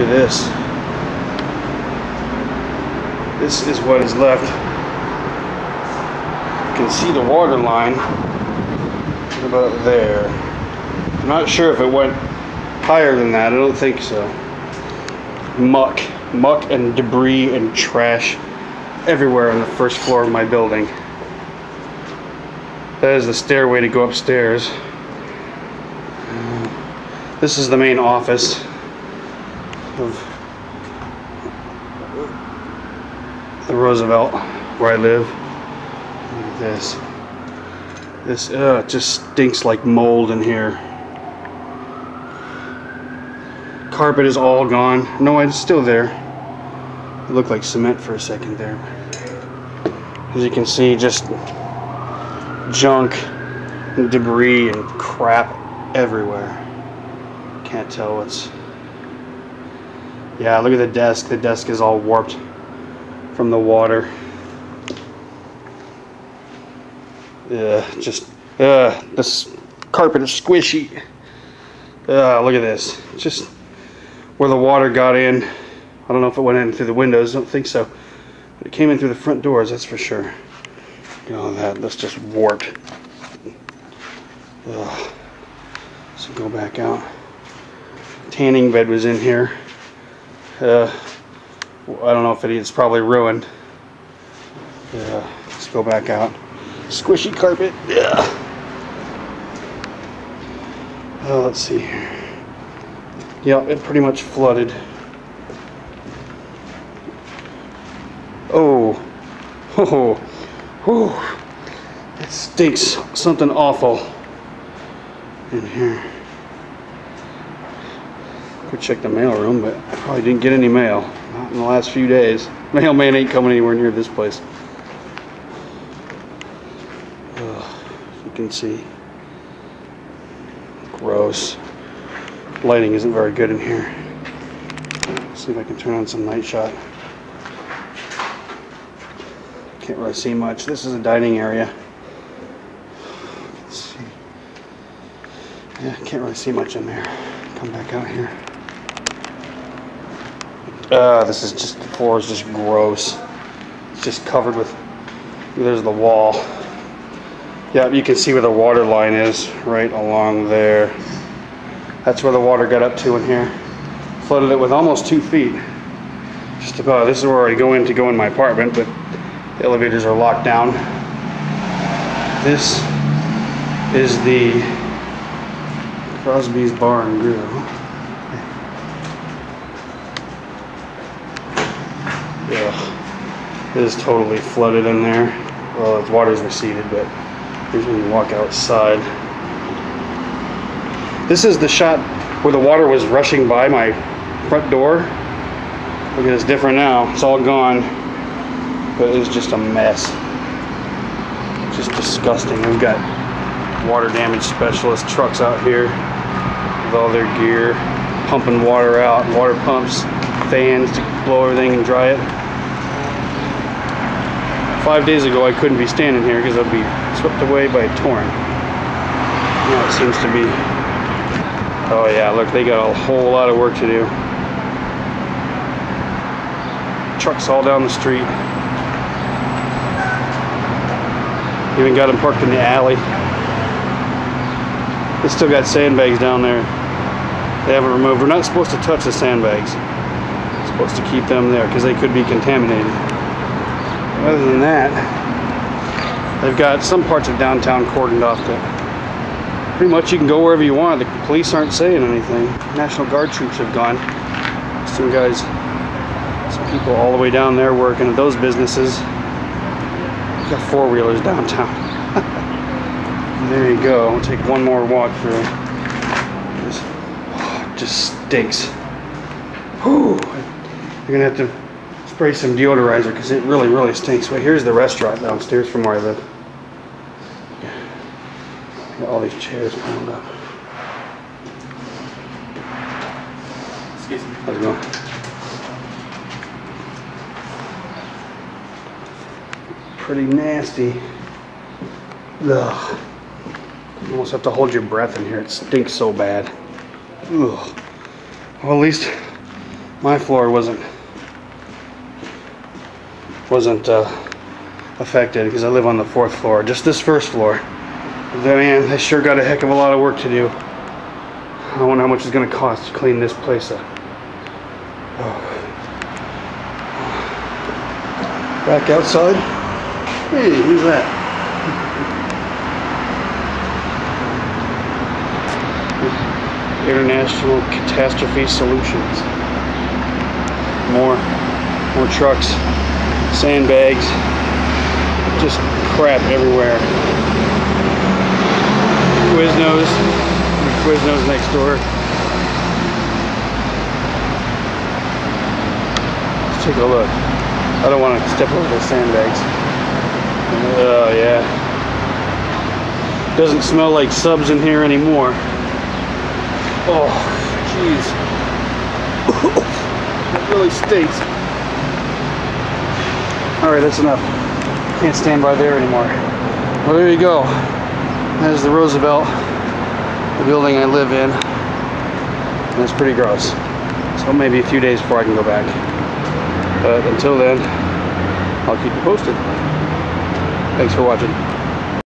at this. This is what is left. You can see the water line about there. I'm not sure if it went higher than that. I don't think so. Muck and debris and trash everywhere on the first floor of my building. That is the stairway to go upstairs. This is the main office of the Roosevelt where I live. Look at this. It just stinks like mold in here. Carpet is all gone. No, it's still there. It looked like cement for a second there. As you can see, just junk and debris and crap everywhere. Can't tell what's... Yeah, look at the desk. The desk is all warped from the water. This carpet is squishy. Look at this. Just where the water got in. I don't know if it went in through the windows. I don't think so. But it came in through the front doors, that's for sure. Look at all that. That's just warped. So go back out. Tanning bed was in here. I don't know if it's probably ruined. Let's go back out. Squishy carpet. Let's see here. Yeah, it pretty much flooded. Oh, it stinks something awful in here. Could check the mail room, but I probably didn't get any mail. Not in the last few days. Mailman ain't coming anywhere near this place. You can see. Gross. Lighting isn't very good in here. Let's see if I can turn on some night shot. Can't really see much. This is a dining area. Let's see. Yeah, can't really see much in there. Come back out here. This is just, the floor is just gross. It's just covered with, there's the wall. Yeah, you can see where the water line is, right along there. That's where the water got up to in here. Flooded it with almost 2 feet. Just about. This is where I go in my apartment, but the elevators are locked down. This is the Crosby's Bar and Grill. Yeah, it is totally flooded in there. Well, the water's receded, but here's when you walk outside. This is the shot where the water was rushing by my front door. Look at it's different now. It's all gone, but it was just a mess. Just disgusting. We've got water damage specialist trucks out here with all their gear, pumping water out, water pumps, fans to blow everything and dry it. 5 days ago I couldn't be standing here because I'd be swept away by a torrent. Now it seems to be, oh yeah, look, they got a whole lot of work to do. Trucks all down the street. Even got them parked in the alley. They still got sandbags down there. They haven't removed. We're not supposed to touch the sandbags. We're supposed to keep them there because they could be contaminated. Other than that, they've got some parts of downtown cordoned off that pretty much you can go wherever you want. The police aren't saying anything. National Guard troops have gone. Some guys, some people all the way down there working at those businesses. We've got four-wheelers downtown. There you go. I'll take one more walk through. It just stinks. Whew. You're gonna have to spray some deodorizer because it really, really stinks. Wait, here's the restaurant downstairs from where I live. Got all these chairs piled up. Excuse me. How's it going? Pretty nasty. Ugh. You almost have to hold your breath in here. It stinks so bad. Ugh. Well, at least My floor wasn't affected because I live on the 4th floor, just this 1st floor. But man, they sure got a heck of a lot of work to do. I wonder how much it's going to cost to clean this place up. Oh. Back outside. Hey, who's that? International Catastrophe Solutions. More trucks, sandbags, just crap everywhere. Quiznos next door. Let's take a look. I don't want to step over those sandbags. Oh yeah. Doesn't smell like subs in here anymore. Oh, jeez. That really stinks. Alright, that's enough. Can't stand by there anymore. Well, there you go. There's the Roosevelt, the building I live in. And it's pretty gross. So maybe a few days before I can go back. But until then, I'll keep you posted. Thanks for watching.